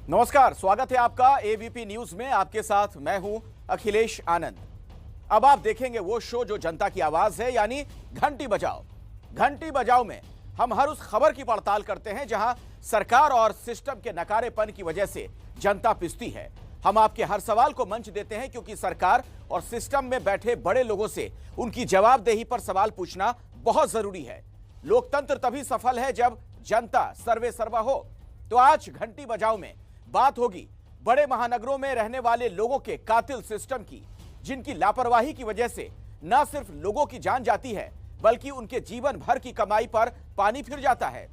नमस्कार, स्वागत है आपका एबीपी न्यूज में। आपके साथ मैं हूं अखिलेश आनंद। अब आप देखेंगे वो शो जो जनता की आवाज है, यानी घंटी बजाओ। घंटी बजाओ में हम हर उस खबर की पड़ताल करते हैं जहां सरकार और सिस्टम के नकारेपन की वजह से जनता पिसती है। हम आपके हर सवाल को मंच देते हैं क्योंकि सरकार और सिस्टम में बैठे बड़े लोगों से उनकी जवाबदेही पर सवाल पूछना बहुत जरूरी है। लोकतंत्र तभी सफल है जब जनता सर्वे सर्वा हो। तो आज घंटी बजाओ में बात होगी बड़े महानगरों में रहने वाले लोगों के कातिल सिस्टम की, जिनकी लापरवाही की वजह से न सिर्फ लोगों की जान जाती है बल्कि उनके जीवन भर की कमाई पर पानी फिर जाता है।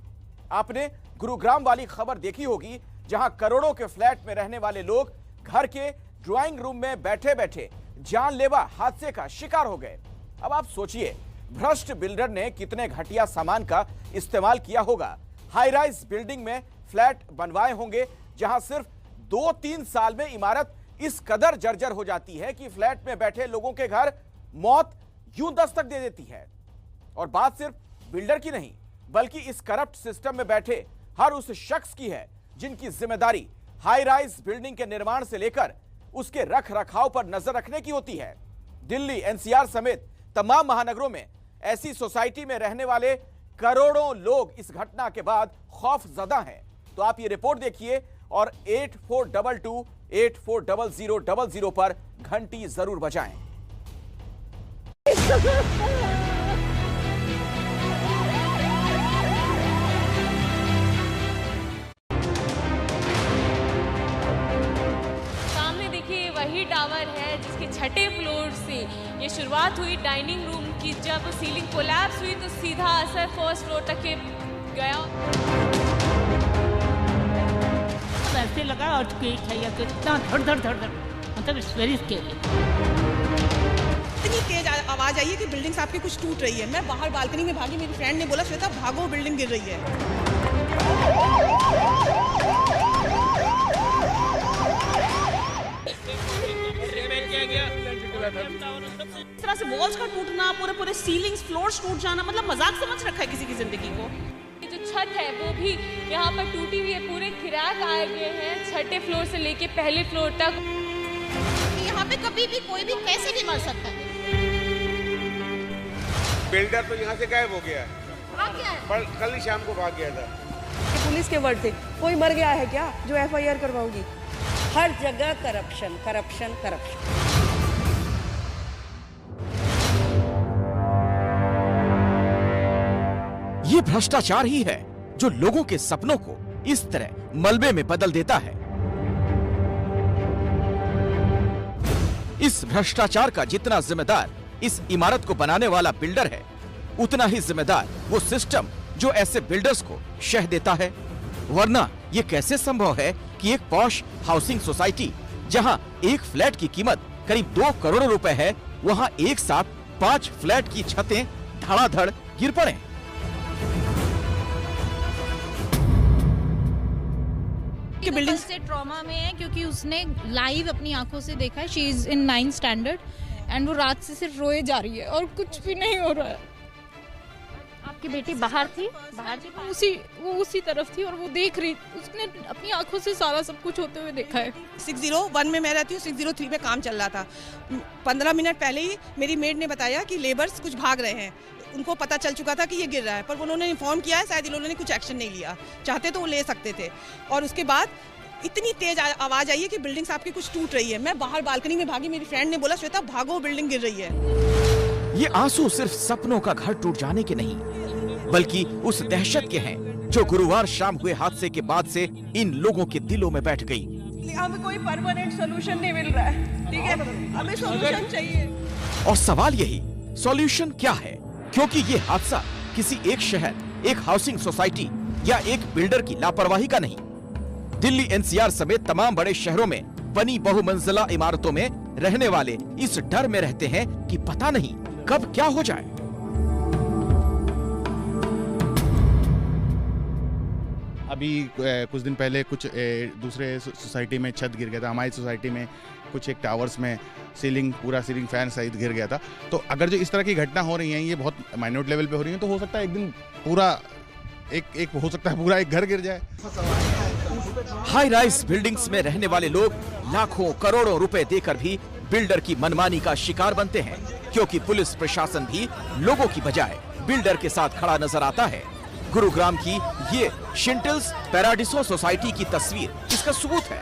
आपने गुरुग्राम वाली खबर देखी होगी जहां करोड़ों के फ्लैट में रहने वाले लोग घर के ड्राइंग रूम में बैठे बैठे जानलेवा हादसे का शिकार हो गए। अब आप सोचिए, भ्रष्ट बिल्डर ने कितने घटिया सामान का इस्तेमाल किया होगा। हाई राइज बिल्डिंग में फ्लैट बनवाए होंगे जहां सिर्फ 2-3 साल में इमारत इस कदर जर्जर हो जाती है कि फ्लैट में बैठे लोगों के घर मौत यूं दस्तक दे देती है। और बात सिर्फ बिल्डर की नहीं बल्कि इस करप्ट सिस्टम में बैठे हर उस शख्स की है जिनकी जिम्मेदारी हाई राइज बिल्डिंग के निर्माण से लेकर उसके रख रखाव पर नजर रखने की होती है। दिल्ली, एनसीआर समेत तमाम महानगरों में ऐसी सोसाइटी में रहने वाले करोड़ों लोग इस घटना के बाद खौफजदा हैं। तो आप ये रिपोर्ट देखिए और 8422840000 पर घंटी जरूर बजाएं। सामने देखिए वही टावर है जिसके छठे फ्लोर से ये शुरुआत हुई डाइनिंग रूम की। जब सीलिंग कोलैप्स हुई तो सीधा असर फर्स्ट फ्लोर तक के गया। ऐसे लगा और कितना धड़ मतलब इट्स वेरी स्केरी। इतनी तेज आवाज आई है कि बिल्डिंग्स आपकी कुछ टूट रही है। मैं बाहर बालकनी में भागी, मेरी फ्रेंड ने बोला श्वेता भागो बिल्डिंग गिर रही है। इस तरह से वॉल्स का टूटना, पूरे सीलिंग्स फ्लोर्स टूट जाना, मतलब मजाक समझ रखा है किसी की जिंदगी को। जो छत है वो भी यहाँ पर टूटी हुई है, पूरे क्रैक आए गए हैं छठे फ्लोर से लेके पहले फ्लोर तक। यहाँ पे कभी भी कोई भी कैसे भी मर सकता है। बिल्डर तो यहाँ से गायब हो गया, भाग गया है। पर कल ही शाम को भाग गया था। पुलिस के वर्ड थे, कोई मर गया है क्या जो एफआईआर करवाऊंगी। हर जगह करप्शन करप्शन करप्शन। ये भ्रष्टाचार ही है जो लोगों के सपनों को इस तरह मलबे में बदल देता है। इस भ्रष्टाचार का जितना जिम्मेदार इस इमारत को बनाने वाला बिल्डर है, उतना ही जिम्मेदार वो सिस्टम जो ऐसे बिल्डर्स को शह देता है। वरना ये कैसे संभव है कि एक पॉश हाउसिंग सोसाइटी जहां एक फ्लैट की कीमत करीब 2 करोड़ रुपए है, वहां एक साथ 5 फ्लैट की छतें धड़ाधड़ गिर पड़े। कि बिल्डिंग से ट्रॉमा में है क्योंकि उसने लाइव अपनी आंखों से देखा है। She is in 9th standard and वो रात से सिर्फ रोए जा रही है और कुछ भी नहीं हो रहा है। आपकी बेटी बाहर थी? वो उसी तरफ थी और वो देख रही, उसने अपनी आंखों से सारा सब कुछ होते हुए देखा है। 601 में मैं रहती हूँ, 603 पे काम चल रहा था। 15 मिनट पहले ही मेरी मेड ने बताया कि लेबर्स कुछ भाग रहे हैं। उनको पता चल चुका था कि ये गिर रहा है, पर उन्होंने इन्फॉर्म किया है, शायद इन्होंने कुछ एक्शन नहीं लिया। चाहते तो वो ले सकते थे। और उसके बाद इतनी तेज आवाज आई है कि बिल्डिंग्स आपकी कुछ टूट रही है। मैं बाहर बालकनी में भागी, मेरी फ्रेंड ने बोला श्वेता भागो बिल्डिंग गिर रही है। ये आंसू सिर्फ सपनों का घर टूट जाने के नहीं बल्कि उस दहशत के हैं जो गुरुवार शाम हुए हादसे के बाद से इन लोगों के दिलों में बैठ गई। हमें कोई परमानेंट सोल्यूशन नहीं मिल रहा है, ठीक है, हमें सोल्यूशन चाहिए। और सवाल यही, सॉल्यूशन क्या है? क्योंकि ये हादसा किसी एक शहर, एक हाउसिंग सोसाइटी या एक बिल्डर की लापरवाही का नहीं। दिल्ली एनसीआर समेत तमाम बड़े शहरों में बनी बहुमंजिला इमारतों में रहने वाले इस डर में रहते हैं कि पता नहीं कब क्या हो जाए। अभी कुछ दिन पहले कुछ दूसरे सोसाइटी में छत गिर गया था। हमारी सोसाइटी में कुछ एक टावर्स में पूरा सीलिंग फैन सहित गिर गया था। तो अगर जो इस तरह की घटना हो रही हैं, ये बहुत माइन्यूट लेवल पे हो रही हैं, तो हो सकता है एक दिन पूरा एक हो सकता है पूरा एक घर गिर जाए। हाई राइज बिल्डिंग्स में रहने वाले लोग लाखों करोड़ों रुपए देकर भी बिल्डर की मनमानी का शिकार बनते हैं, क्योंकि पुलिस प्रशासन भी लोगों की बजाय बिल्डर के साथ खड़ा नजर आता है। गुरुग्राम की ये शिंटल्स पैराडिसो सोसाइटी की तस्वीर इसका सबूत है।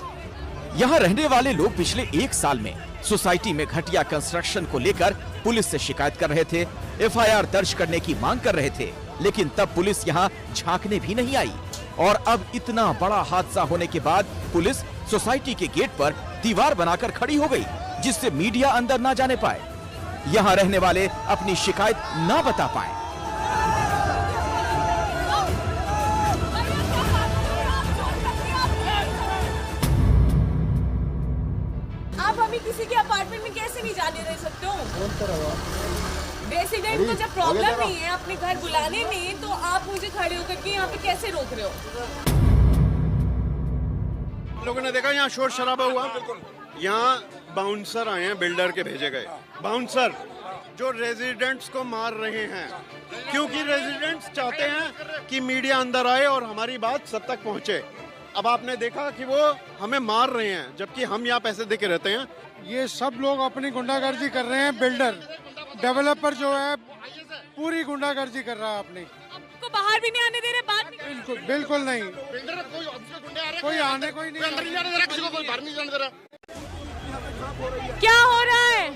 यहाँ रहने वाले लोग पिछले 1 साल में सोसाइटी में घटिया कंस्ट्रक्शन को लेकर पुलिस से शिकायत कर रहे थे, एफआईआर दर्ज करने की मांग कर रहे थे, लेकिन तब पुलिस यहाँ झांकने भी नहीं आई। और अब इतना बड़ा हादसा होने के बाद पुलिस सोसाइटी के गेट पर दीवार बनाकर खड़ी हो गई, जिससे मीडिया अंदर ना जाने पाए, यहाँ रहने वाले अपनी शिकायत ना बता पाए। आप अभी किसी के अपार्टमेंट में कैसे नहीं जाने दे सकते हो? रेसिडेंट को जब प्रॉब्लम नहीं है अपने घर बुलाने में, तो आप मुझे खड़े होकर के यहाँ पे कैसे रोक रहे हो? लोगों ने देखा यहाँ शोर शराबा हुआ, यहाँ बाउंसर आए हैं, बिल्डर के भेजे गए बाउंसर जो रेजिडेंट्स को मार रहे हैं, क्योंकि रेजिडेंट्स चाहते हैं कि मीडिया अंदर आए और हमारी बात सब तक पहुंचे। अब आपने देखा कि वो हमें मार रहे हैं, जबकि हम यहाँ पैसे दे के रहते हैं। ये सब लोग अपनी गुंडागर्दी कर रहे हैं। बिल्डर डेवलपर जो है पूरी गुंडागर्दी कर रहा है अपनी। को बाहर भी नहीं आने दे रहे, बात बिल्कुल बिल्कुल नहीं, कोई आने कोई नहीं, क्या हो रहा है?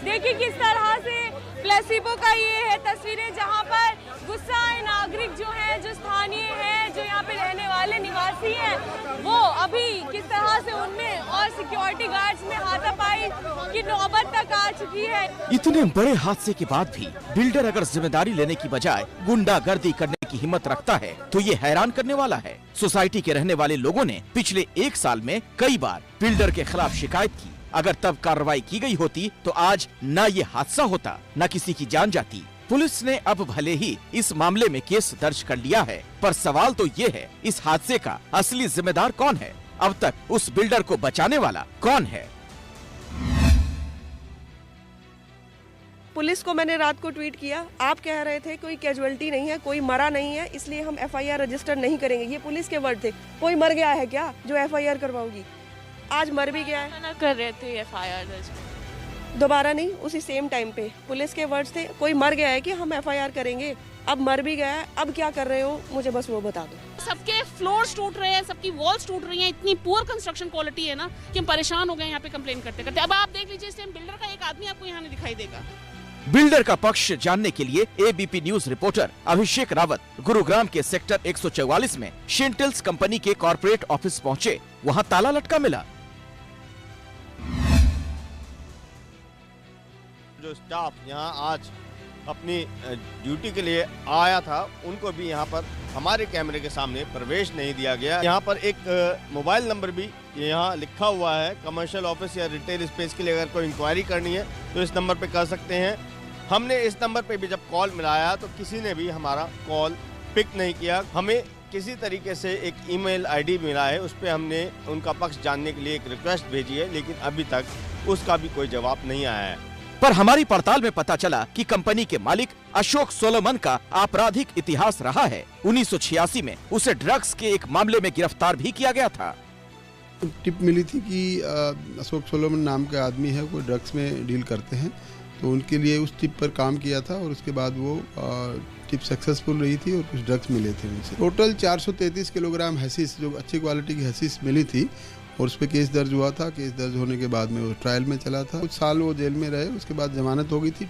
देखिए किस तरह से प्लेसिबो का ये है तस्वीरें, जहां पर गुस्सा नागरिक जो है, जो स्थानीय है, जो यहाँ पे रहने वाले निवासी हैं, वो अभी किस तरह से उनमें और सिक्योरिटी गार्ड्स में हाथापाई की नौबत तक आ चुकी है। इतने बड़े हादसे के बाद भी बिल्डर अगर जिम्मेदारी लेने की बजाय गुंडागर्दी करने की हिम्मत रखता है, तो ये हैरान करने वाला है। सोसाइटी के रहने वाले लोगों ने पिछले 1 साल में कई बार बिल्डर के खिलाफ शिकायत की। अगर तब कार्रवाई की गई होती तो आज न ये हादसा होता, न किसी की जान जाती। पुलिस ने अब भले ही इस मामले में केस दर्ज कर लिया है, पर सवाल तो ये है, इस हादसे का असली जिम्मेदार कौन है? अब तक उस बिल्डर को बचाने वाला कौन है? पुलिस को मैंने रात को ट्वीट किया, आप कह रहे थे कोई कैजुअलिटी नहीं है, कोई मरा नहीं है, इसलिए हम एफआईआर रजिस्टर नहीं करेंगे। ये पुलिस के वर्ड थे। कोई मर गया है क्या जो एफआईआर करवाओगी? आज मर भी गया है। ना कर रहे थे एफआईआर दर्ज, दोबारा नहीं, उसी सेम टाइम पे पुलिस के वर्ड्स थे, कोई मर गया है कि हम एफआईआर करेंगे। अब मर भी गया है, अब क्या कर रहे हो मुझे बस वो बता दो। सबके फ्लोर्स टूट रहे हैं, सबकी वॉल्स टूट रही हैं, इतनी पुअर कंस्ट्रक्शन क्वालिटी है ना कि हम परेशान हो गए यहाँ पे कंप्लेन करते करते। अब आप देख लीजिए, इस टाइम बिल्डर का एक आदमी आपको यहाँ नहीं दिखाई देगा। बिल्डर का पक्ष जानने के लिए एबीपी न्यूज रिपोर्टर अभिषेक रावत गुरुग्राम के सेक्टर 144 में शिंटल्स कंपनी के कॉर्पोरेट ऑफिस पहुँचे। वहाँ ताला लटका मिला। जो स्टाफ यहाँ आज अपनी ड्यूटी के लिए आया था, उनको भी यहाँ पर हमारे कैमरे के सामने प्रवेश नहीं दिया गया। यहाँ पर एक मोबाइल नंबर भी यहाँ लिखा हुआ है। कमर्शियल ऑफिस या रिटेल स्पेस के लिए अगर कोई इंक्वायरी करनी है तो इस नंबर पे कर सकते हैं। हमने इस नंबर पे भी जब कॉल मिलाया तो किसी ने भी हमारा कॉल पिक नहीं किया। हमें किसी तरीके से एक ईमेल आईडी मिला है, उस पर हमने उनका पक्ष जानने के लिए एक रिक्वेस्ट भेजी है, लेकिन अभी तक उसका भी कोई जवाब नहीं आया है। पर हमारी पड़ताल में पता चला कि कंपनी के मालिक अशोक सोलोमन का आपराधिक इतिहास रहा है। 1986 में उसे ड्रग्स के एक मामले में गिरफ्तार भी किया गया था। टिप मिली थी कि अशोक सोलोमन नाम का आदमी है, वो ड्रग्स में डील करते हैं, तो उनके लिए उस टिप पर काम किया था और उसके बाद वो टिप सक्सेसफुल रही थी और कुछ ड्रग्स मिले थे उनसे। टोटल 433 किलोग्राम हैशिश, जो अच्छी क्वालिटी की हैशिश मिली थी, और उस पर केस दर्ज हुआ था। केस दर्ज होने के बाद में वो ट्रायल में चला था। कुछ साल वो जेल में रहे, उसके बाद जमानत हो गई थी।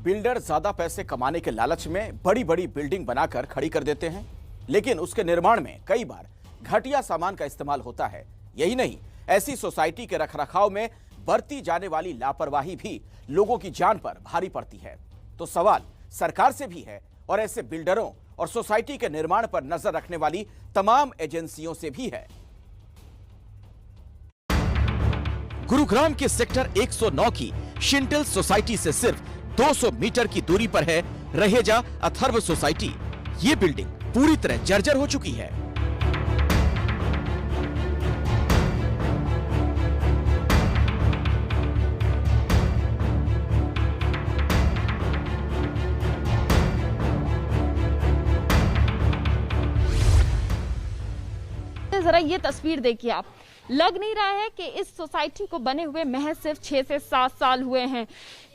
बिल्डर ज्यादा पैसे कमाने के लालच में बड़ी बड़ी बिल्डिंग बनाकर खड़ी कर देते हैं, लेकिन उसके निर्माण में कई बार घटिया सामान का इस्तेमाल होता है। यही नहीं, ऐसी सोसाइटी के रखरखाव में बरती जाने वाली लापरवाही भी लोगों की जान पर भारी पड़ती है। तो सवाल सरकार से भी है और ऐसे बिल्डरों और सोसाइटी के निर्माण पर नजर रखने वाली तमाम एजेंसियों से भी है। गुरुग्राम के सेक्टर 109 की शिंटल्स सोसाइटी से सिर्फ 200 मीटर की दूरी पर है रहेजा अथर्व सोसाइटी। ये बिल्डिंग पूरी तरह जर्जर हो चुकी है। जरा ये तस्वीर देखिए आप, लग नहीं रहा है कि इस सोसाइटी को बने हुए महज सिर्फ 6 से 7 साल हुए हैं।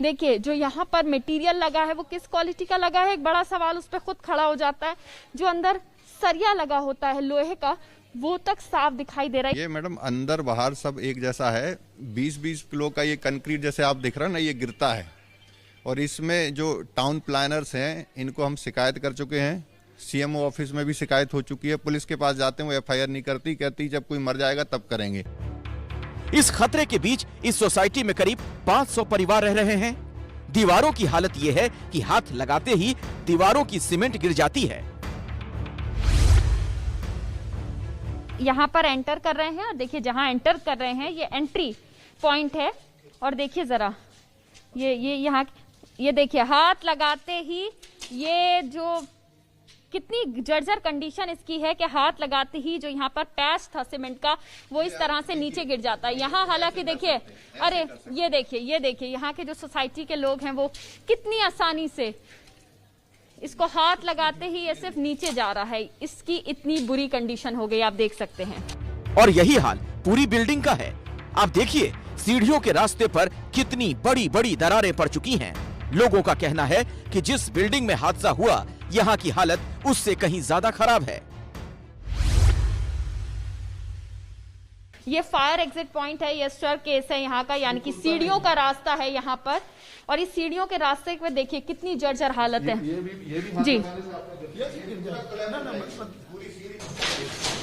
देखिए जो यहाँ पर मटेरियल लगा है वो किस क्वालिटी का लगा है, एक बड़ा सवाल उस पर खुद खड़ा हो जाता है। जो अंदर सरिया लगा होता है लोहे का, वो तक साफ दिखाई दे रहा है। ये मैडम अंदर बाहर सब एक जैसा है। 20-20 किलो का ये कंक्रीट जैसे आप देख रहे हैं ना, ये गिरता है। और इसमें जो टाउन प्लानर्स हैं इनको हम शिकायत कर चुके हैं। सीएमओ ऑफिस में भी शिकायत हो चुकी है। पुलिस के पास जाते हैं, वो एफआईआर नहीं करती, कहती जब कोई मर जाएगा तब करेंगे। इस खतरे के बीच इस सोसाइटी में करीब 500 परिवार रह रहे हैं। दीवारों की हालत यह है कि हाथ लगाते ही दीवारों की सीमेंट गिर जाती है। यहाँ पर एंटर कर रहे हैं और देखिए जहाँ एंटर कर रहे हैं ये एंट्री पॉइंट है। और देखिए जरा ये यहाँ ये देखिए हाथ लगाते ही ये जो कितनी जर्जर कंडीशन इसकी है कि हाथ लगाते ही जो यहाँ पर पैच था सीमेंट का वो इस तरह से नीचे गिर जाता है। यहाँ हालांकि देखिए, अरे ये देखिए यहाँ के जो सोसाइटी के लोग हैं वो कितनी आसानी से इसको हाथ लगाते ही ये सिर्फ नीचे जा रहा है। इसकी इतनी बुरी कंडीशन हो गई, आप देख सकते हैं। और यही हाल पूरी बिल्डिंग का है। आप देखिए सीढ़ियों के रास्ते पर कितनी बड़ी बड़ी दरारें पड़ चुकी हैं। लोगों का कहना है कि जिस बिल्डिंग में हादसा हुआ यहाँ की हालत उससे कहीं ज्यादा खराब है। ये फायर एग्जिट पॉइंट है, ये स्टेयरकेस है यहाँ का, यानी कि सीढ़ियों का रास्ता है यहाँ पर। और इस सीढ़ियों के रास्ते पे देखिए कितनी जर्जर हालत है। जी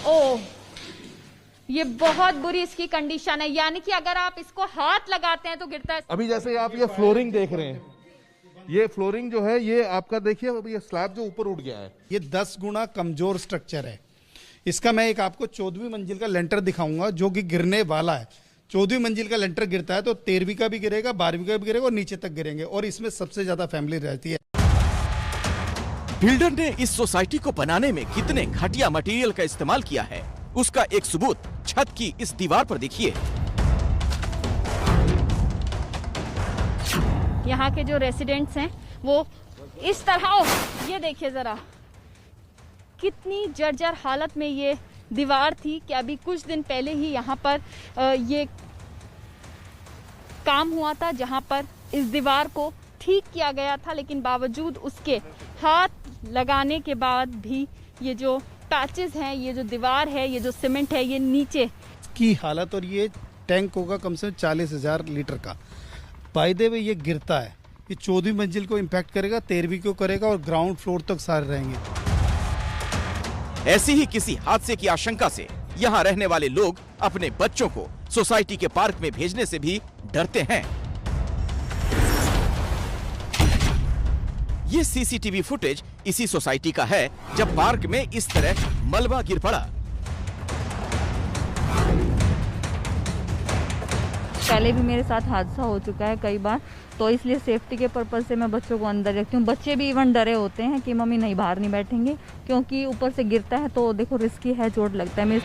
ओह, ये बहुत बुरी इसकी कंडीशन है, यानी कि अगर आप इसको हाथ लगाते हैं तो गिरता है। अभी जैसे आप ये फ्लोरिंग देख रहे हैं, ये फ्लोरिंग जो है ये आपका देखिए ये स्लैब जो ऊपर उठ गया है। ये 10 गुना कमजोर स्ट्रक्चर है। इसका मैं एक आपको 14वीं मंजिल का लेंटर दिखाऊंगा जो कि गिरने वाला है। 14वीं मंजिल का लेंटर गिरता है तो 13वीं का भी गिरेगा, 12वीं का भी गिरेगा और नीचे तक गिरेंगे। और इसमें सबसे ज्यादा फैमिली रहती है। बिल्डर ने इस सोसाइटी को बनाने में कितने घटिया मटेरियल का इस्तेमाल किया है उसका एक सबूत छत की इस दीवार पर देखिए। यहाँ के जो रेसिडेंट्स हैं वो इस तरह, ये देखिए जरा कितनी जर्जर हालत में ये दीवार थी कि अभी कुछ दिन पहले ही यहाँ पर ये काम हुआ था जहाँ पर इस दीवार को ठीक किया गया था, लेकिन बावजूद उसके हाथ लगाने के बाद भी ये जो पैचेस हैं, ये जो दीवार है, ये जो सीमेंट है, ये नीचे की हालत। और ये टैंक होगा कम से कम 40,000 लीटर का। बाय द वे ये गिरता है, ये 14वीं मंजिल को इम्पैक्ट करेगा, 13वीं को करेगा और ग्राउंड फ्लोर तक सारे रहेंगे। ऐसी ही किसी हादसे की आशंका से यहाँ रहने वाले लोग अपने बच्चों को सोसाइटी के पार्क में भेजने से भी डरते हैं। ये सीसीटीवी फुटेज इसी सोसाइटी का है जब पार्क में इस तरह मलबा गिर पड़ा। पहले भी मेरे साथ हादसा हो चुका है कई बार, तो इसलिए सेफ्टी के पर्पज से मैं बच्चों को अंदर रखती हूँ। बच्चे भी इवन डरे होते हैं कि मम्मी नहीं बाहर नहीं बैठेंगे, क्योंकि ऊपर से गिरता है तो देखो रिस्की है, चोट लगता है।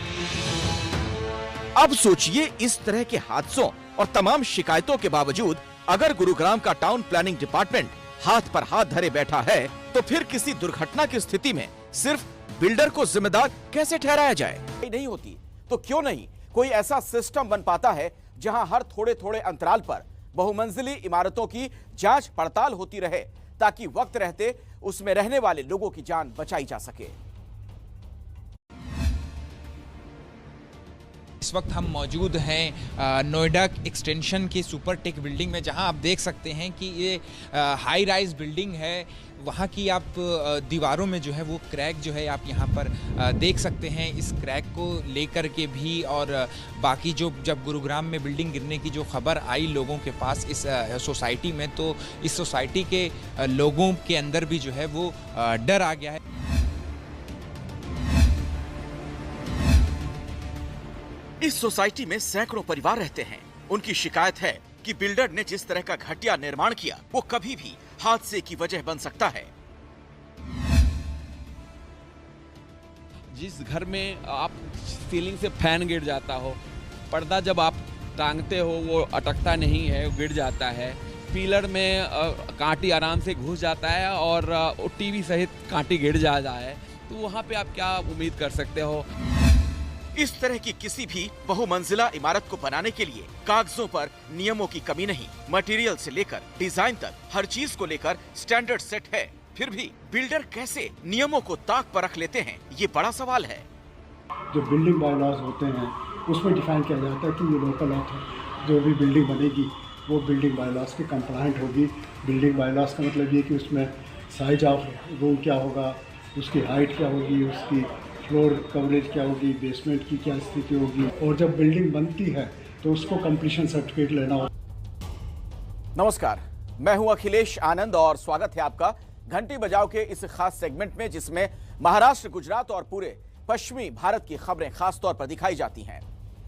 अब सोचिए इस तरह के हादसों और तमाम शिकायतों के बावजूद अगर गुरुग्राम का टाउन प्लानिंग डिपार्टमेंट हाथ पर हाथ धरे बैठा है तो फिर किसी दुर्घटना की स्थिति में सिर्फ बिल्डर को जिम्मेदार कैसे ठहराया जाए? नहीं होती तो क्यों नहीं कोई ऐसा सिस्टम बन पाता है जहां हर थोड़े थोड़े अंतराल पर बहुमंजिली इमारतों की जांच पड़ताल होती रहे ताकि वक्त रहते उसमें रहने वाले लोगों की जान बचाई जा सके। इस वक्त हम मौजूद हैं नोएडा एक्सटेंशन की सुपर टेक बिल्डिंग में, जहां आप देख सकते हैं कि ये हाई राइज बिल्डिंग है। वहाँ की आप दीवारों में जो है वो क्रैक जो है आप यहाँ पर देख सकते हैं। इस क्रैक को लेकर के भी और बाकी जो जब गुरुग्राम में बिल्डिंग गिरने की जो खबर आई लोगों के पास इस सोसाइटी में, तो इस सोसाइटी के लोगों के अंदर भी जो है वो डर आ गया है। इस सोसाइटी में सैकड़ों परिवार रहते हैं। उनकी शिकायत है कि बिल्डर ने जिस तरह का घटिया निर्माण किया वो कभी भी हादसे की वजह बन सकता है। जिस घर में आप सीलिंग से फैन गिर जाता हो, पर्दा जब आप टांगते हो वो अटकता नहीं है, गिर जाता है, पिलर में कांटी आराम से घुस जाता है और टीवी सहित कांटी गिर जाता है, तो वहाँ पे आप क्या उम्मीद कर सकते हो? इस तरह की किसी भी बहुमंजिला इमारत को बनाने के लिए कागजों पर नियमों की कमी नहीं, मटेरियल से लेकर डिजाइन तक हर चीज को लेकर स्टैंडर्ड सेट है। फिर भी बिल्डर कैसे नियमों को ताक पर रख लेते हैं, ये बड़ा सवाल है। जो बिल्डिंग बायलॉज होते हैं उसमें डिफाइन किया जाता है कि ये लोकल ऑथर जो भी बिल्डिंग बनेगी वो बिल्डिंग बायलॉज के कंप्लाइंट होगी। बिल्डिंग बायलॉज का मतलब ये कि उसमें साइज ऑफ रूम क्या होगा, उसकी हाइट क्या होगी, उसकी फ्लोर कवरेज क्या होगी, बेसमेंट की क्या स्थिति होगी, और जब बिल्डिंग बनती है तो उसको कंप्लीशन सर्टिफिकेट लेना होगा। नमस्कार, मैं हूं अखिलेश आनंद और स्वागत है आपका घंटी बजाओ के इस खास सेगमेंट में, जिसमें महाराष्ट्र, गुजरात और पूरे पश्चिमी भारत की खबरें खास तौर पर दिखाई जाती हैं।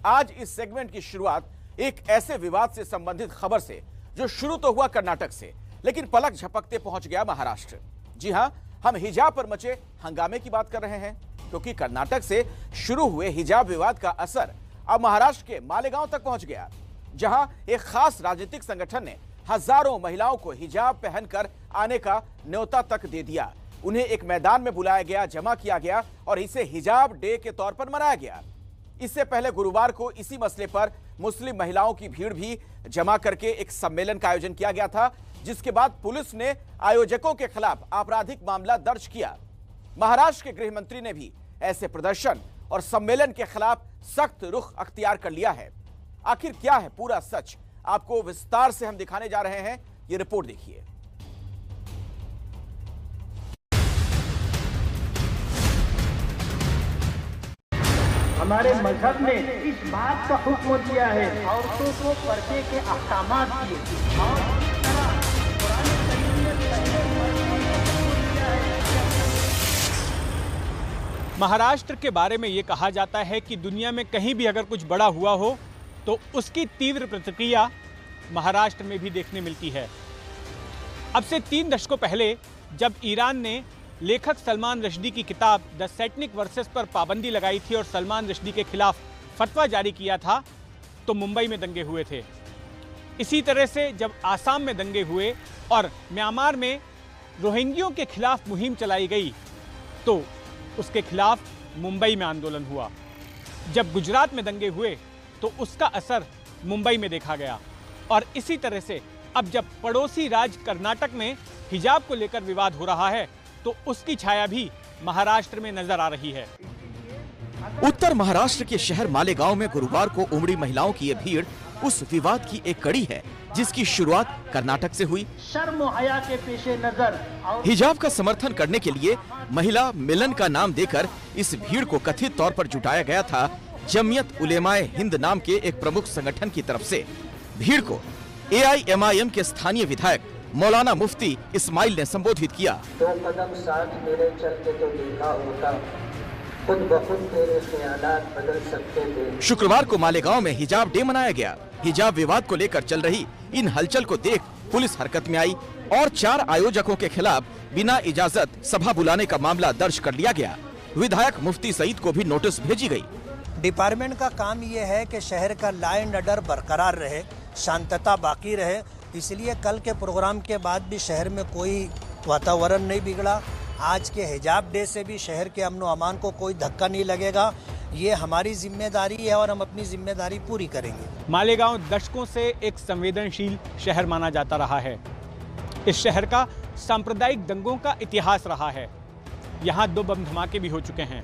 आज इस सेगमेंट की शुरुआत एक ऐसे विवाद से संबंधित खबर से जो शुरू तो हुआ कर्नाटक से, लेकिन पलक झपकते पहुंच गया महाराष्ट्र। जी हां, हम हिजाब पर मचे हंगामे की बात कर रहे हैं, क्योंकि कर्नाटक से शुरू हुए हिजाब विवाद का असर अब महाराष्ट्र के मालेगांव तक पहुंच गया, जहां एक खास राजनीतिक संगठन ने हजारों महिलाओं को हिजाब पहनकर आने का न्योता तक दे दिया। उन्हें एक मैदान में बुलाया गया, जमा किया गया और इसे हिजाब डे के तौर पर मनाया गया। इससे पहले गुरुवार को इसी मसले पर मुस्लिम महिलाओं की भीड़ भी जमा करके एक सम्मेलन का आयोजन किया गया था, जिसके बाद पुलिस ने आयोजकों के खिलाफ आपराधिक मामला दर्ज किया। महाराष्ट्र के गृह मंत्री ने भी ऐसे प्रदर्शन और सम्मेलन के खिलाफ सख्त रुख अख्तियार कर लिया है। आखिर क्या है पूरा सच, आपको विस्तार से हम दिखाने जा रहे हैं, ये रिपोर्ट देखिए। हमारे मजहब ने इस बात का हुक्म दिया है औरतों को पर्दे के अहकामात दिए और इस तरह कुरान करीम ने महाराष्ट्र के बारे में ये कहा जाता है कि दुनिया में कहीं भी अगर कुछ बड़ा हुआ हो तो उसकी तीव्र प्रतिक्रिया महाराष्ट्र में भी देखने मिलती है। अब से 3 दशकों पहले जब ईरान ने लेखक सलमान रश्दी की किताब द सैटनिक वर्सेस पर पाबंदी लगाई थी और सलमान रश्दी के खिलाफ फतवा जारी किया था, तो मुंबई में दंगे हुए थे। इसी तरह से जब आसाम में दंगे हुए और म्यांमार में रोहिंग्यों के खिलाफ मुहिम चलाई गई, तो उसके खिलाफ मुंबई में आंदोलन हुआ। जब गुजरात में दंगे हुए तो उसका असर मुंबई में देखा गया। और इसी तरह से अब जब पड़ोसी राज्य कर्नाटक में हिजाब को लेकर विवाद हो रहा है, तो उसकी छाया भी महाराष्ट्र में नजर आ रही है। उत्तर महाराष्ट्र के शहर मालेगांव में गुरुवार को उमड़ी महिलाओं की ये भीड़ उस विवाद की एक कड़ी है जिसकी शुरुआत कर्नाटक से हुई। शर्म और हया के पेशे नजर हिजाब का समर्थन करने के लिए महिला मिलन का नाम देकर इस भीड़ को कथित तौर पर जुटाया गया था जमियत उलेमाए हिंद नाम के एक प्रमुख संगठन की तरफ से। भीड़ को AIMIM के स्थानीय विधायक मौलाना मुफ्ती इस्माइल ने संबोधित किया। 2 कदम साथ मेरे चलते तो देखा होता, खुद ब खुद तेरे ख्यालात बदल सकते थे। शुक्रवार को मालेगांव में हिजाब डे मनाया गया। हिजाब विवाद को लेकर चल रही इन हलचल को देख पुलिस हरकत में आई और 4 आयोजकों के खिलाफ बिना इजाजत सभा बुलाने का मामला दर्ज कर लिया गया। विधायक मुफ्ती सईद को भी नोटिस भेजी गई। डिपार्टमेंट का काम ये है कि शहर का लॉ एंड ऑर्डर बरकरार रहे, शांतता बाकी रहे, इसलिए कल के प्रोग्राम के बाद भी शहर में कोई वातावरण नहीं बिगड़ा। आज के हिजाब डे से भी शहर के अमन व अमान को कोई धक्का नहीं लगेगा। ये हमारी जिम्मेदारी है और हम अपनी जिम्मेदारी पूरी करेंगे। मालेगांव दशकों से एक संवेदनशील शहर माना जाता रहा है। इस शहर का सांप्रदायिक दंगों का इतिहास रहा है। यहाँ 2 बम धमाके भी हो चुके हैं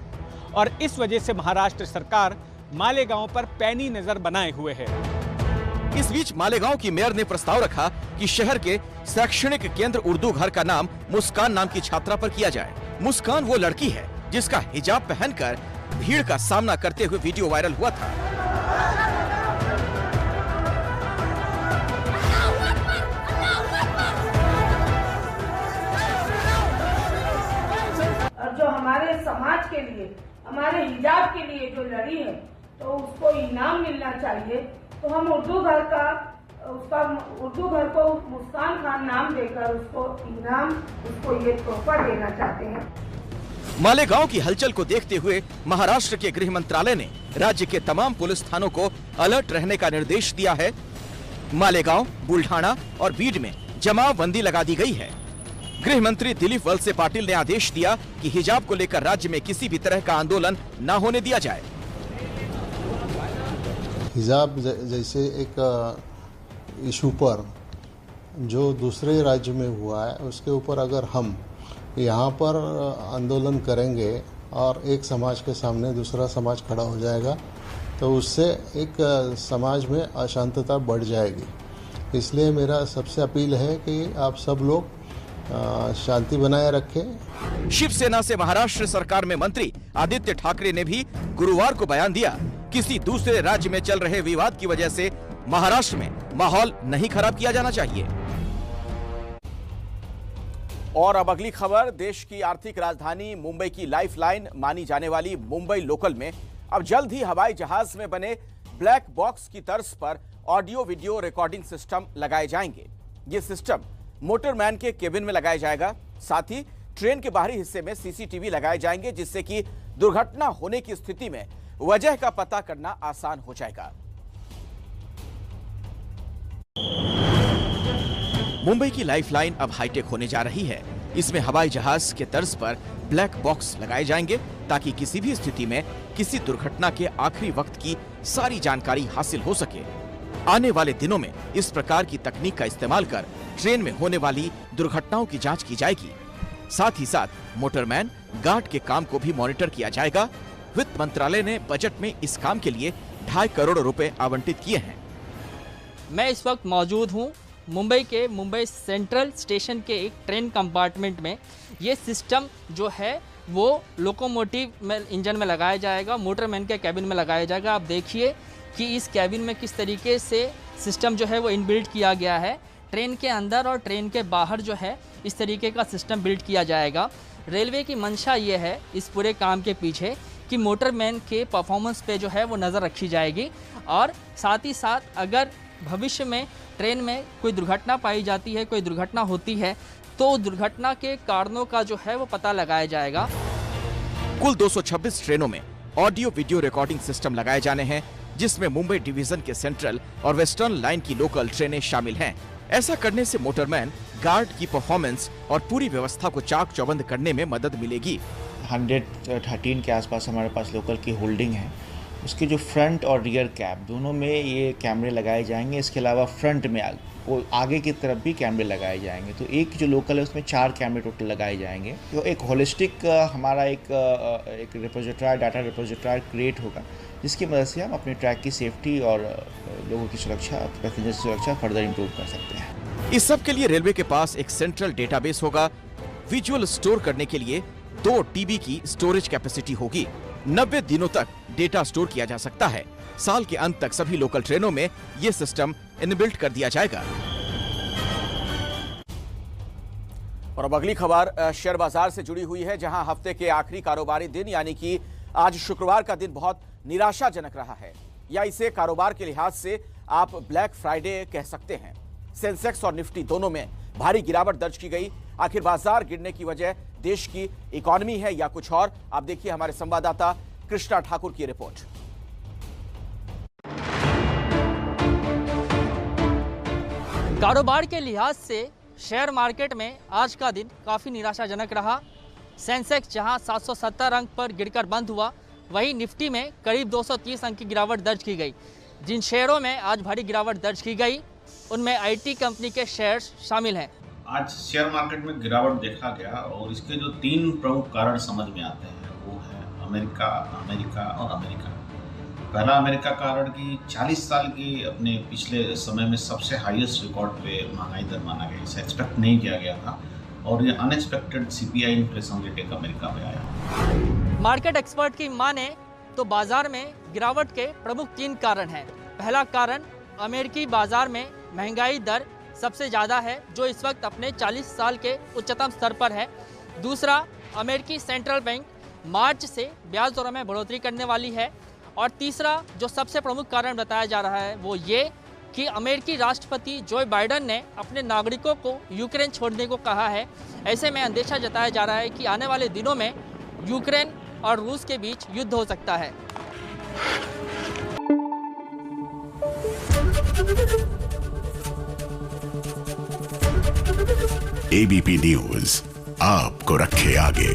और इस वजह से महाराष्ट्र सरकार मालेगांव पर पैनी नजर बनाए हुए है। इस बीच मालेगांव की मेयर ने प्रस्ताव रखा कि शहर के शैक्षणिक केंद्र उर्दू घर का नाम मुस्कान नाम की छात्रा पर किया जाए। मुस्कान वो लड़की है जिसका हिजाब पहनकर भीड़ का सामना करते हुए वीडियो वायरल हुआ था। और जो हमारे समाज के लिए, हमारे हिजाब के लिए जो लड़ी है, तो उसको इनाम मिलना चाहिए। तो हम उर्दू घर को मुस्कान खान नाम देकर उसको इनाम, उसको ये तोहफा देना चाहते हैं। मालेगांव की हलचल को देखते हुए महाराष्ट्र के गृह मंत्रालय ने राज्य के तमाम पुलिस थानों को अलर्ट रहने का निर्देश दिया है। मालेगांव, बुल्ढाना और बीड में जमावबंदी लगा दी गई है। गृह मंत्री दिलीप वलसे पाटिल ने आदेश दिया कि हिजाब को लेकर राज्य में किसी भी तरह का आंदोलन न होने दिया जाए। हिजाब जैसे एक इशू पर जो दूसरे राज्य में हुआ है उसके ऊपर अगर हम यहाँ पर आंदोलन करेंगे और एक समाज के सामने दूसरा समाज खड़ा हो जाएगा तो उससे एक समाज में अशांतता बढ़ जाएगी। इसलिए मेरा सबसे अपील है कि आप सब लोग शांति बनाए रखें। शिवसेना से महाराष्ट्र सरकार में मंत्री आदित्य ठाकरे ने भी गुरुवार को बयान दिया, किसी दूसरे राज्य में चल रहे विवाद की वजह से महाराष्ट्र में माहौल नहीं खराब किया जाना चाहिए। और अब अगली खबर, देश की आर्थिक राजधानी मुंबई की लाइफलाइन मानी जाने वाली मुंबई लोकल में अब जल्द ही हवाई जहाज में बने ब्लैक बॉक्स की तर्ज पर ऑडियो वीडियो रिकॉर्डिंग सिस्टम लगाए जाएंगे। ये सिस्टम मोटरमैन के केबिन में लगाया जाएगा, साथ ही ट्रेन के बाहरी हिस्से में सीसीटीवी लगाए जाएंगे, जिससे कि दुर्घटना होने की स्थिति में वजह का पता करना आसान हो जाएगा। मुंबई की लाइफलाइन अब हाईटेक होने जा रही है। इसमें हवाई जहाज के तर्ज पर ब्लैक बॉक्स लगाए जाएंगे ताकि किसी भी स्थिति में किसी दुर्घटना के आखिरी वक्त की सारी जानकारी हासिल हो सके। आने वाले दिनों में इस प्रकार की तकनीक का इस्तेमाल कर ट्रेन में होने वाली दुर्घटनाओं की जांच की जाएगी। साथ ही साथ मोटरमैन गार्ड के काम को भी मॉनिटर किया जाएगा। वित्त मंत्रालय ने बजट में इस काम के लिए 2.5 करोड़ रुपए आवंटित किए हैं। मैं इस वक्त मौजूद हूँ मुंबई के मुंबई सेंट्रल स्टेशन के एक ट्रेन कंपार्टमेंट में। ये सिस्टम जो है वो लोकोमोटिव में इंजन में लगाया जाएगा, मोटरमैन के कैबिन में लगाया जाएगा। आप देखिए कि इस कैबिन में किस तरीके से सिस्टम जो है वो इनबिल्ट किया गया है। ट्रेन के अंदर और ट्रेन के बाहर जो है इस तरीके का सिस्टम बिल्ड किया जाएगा। रेलवे की मंशा ये है इस पूरे काम के पीछे कि मोटरमैन के परफॉर्मेंस पे जो है वो नज़र रखी जाएगी और साथ ही साथ अगर भविष्य में ट्रेन में कोई दुर्घटना पाई जाती है, कोई दुर्घटना होती है, तो दुर्घटना के कारणों का जो है वो पता लगाया जाएगा। कुल 226 ट्रेनों में ऑडियो वीडियो रिकॉर्डिंग सिस्टम लगाए जाने हैं, जिसमें मुंबई डिवीजन के सेंट्रल और वेस्टर्न लाइन की लोकल ट्रेनें शामिल हैं। ऐसा करने से मोटरमैन गार्ड की परफॉर्मेंस और पूरी व्यवस्था को चाक चौबंद करने में मदद मिलेगी। 113 के आसपास हमारे पास लोकल की होल्डिंग है। उसके जो फ्रंट और रियर कैब दोनों में ये कैमरे लगाए जाएंगे। इसके अलावा फ्रंट में आगे की तरफ भी कैमरे लगाए जाएंगे। तो एक जो लोकल है उसमें 4 कैमरे टोटल लगाए जाएंगे। तो एक होलिस्टिक हमारा एक रिपोजिटरी, डाटा रिपोजिटरी क्रिएट होगा, जिसकी मदद से हम अपने ट्रैक की सेफ्टी और लोगों की सुरक्षा, पैसेंजर की सुरक्षा फर्दर इम्प्रूव कर सकते हैं। इस सब के लिए रेलवे के पास एक सेंट्रल डेटाबेस होगा। विजुअल स्टोर करने के लिए 2 TB की स्टोरेज कैपेसिटी होगी। 90 दिनों तक डेटा स्टोर किया जा सकता है। साल के अंत तक सभी लोकल ट्रेनों में यह सिस्टम इनबिल्ट कर दिया जाएगा। और अब अगली खबर शेयर बाजार से जुड़ी हुई है, जहां हफ्ते के आखिरी कारोबारी दिन यानी कि आज शुक्रवार का दिन बहुत निराशाजनक रहा है, या इसे कारोबार के लिहाज से आप ब्लैक फ्राइडे कह सकते हैं। सेंसेक्स और निफ्टी दोनों में भारी गिरावट दर्ज की गई। आखिर बाजार गिरने की वजह देश की इकोनॉमी है या कुछ और? आप देखिए हमारे संवाददाता कृष्णा ठाकुर की रिपोर्ट। कारोबार के लिहाज से शेयर मार्केट में आज का दिन काफ़ी निराशाजनक रहा। सेंसेक्स जहां 770 अंक पर गिरकर बंद हुआ, वहीं निफ्टी में करीब 230 अंक की गिरावट दर्ज की गई। जिन शेयरों में आज भारी गिरावट दर्ज की गई उनमें IT कंपनी के शेयर्स शामिल हैं। आज शेयर मार्केट में गिरावट देखा गया और इसके जो 3 प्रमुख कारण समझ में आते हैं वो है अमेरिका, अमेरिका और अमेरिका। पहला अमेरिका कारण कि 40 साल की अपने पिछले समय में सबसे हाईएस्ट रिकॉर्ड पे महंगाई दर माना गया। इसे एक्सपेक्ट नहीं किया गया था और ये अनएक्सपेक्टेड CPI इन्फ्लेशन रेट एक अमेरिका में आया। मार्केट एक्सपर्ट की माने तो बाजार में गिरावट के प्रमुख 3 कारण हैं। पहला कारण अमेरिकी बाजार में महंगाई दर सबसे ज़्यादा है, जो इस वक्त अपने 40 साल के उच्चतम स्तर पर है। दूसरा, अमेरिकी सेंट्रल बैंक मार्च से ब्याज दरों में बढ़ोतरी करने वाली है। और तीसरा जो सबसे प्रमुख कारण बताया जा रहा है वो ये कि अमेरिकी राष्ट्रपति जो बाइडेन ने अपने नागरिकों को यूक्रेन छोड़ने को कहा है। ऐसे में अंदेशा जताया जा रहा है कि आने वाले दिनों में यूक्रेन और रूस के बीच युद्ध हो सकता है। ABP न्यूज़ आपको रखे आगे।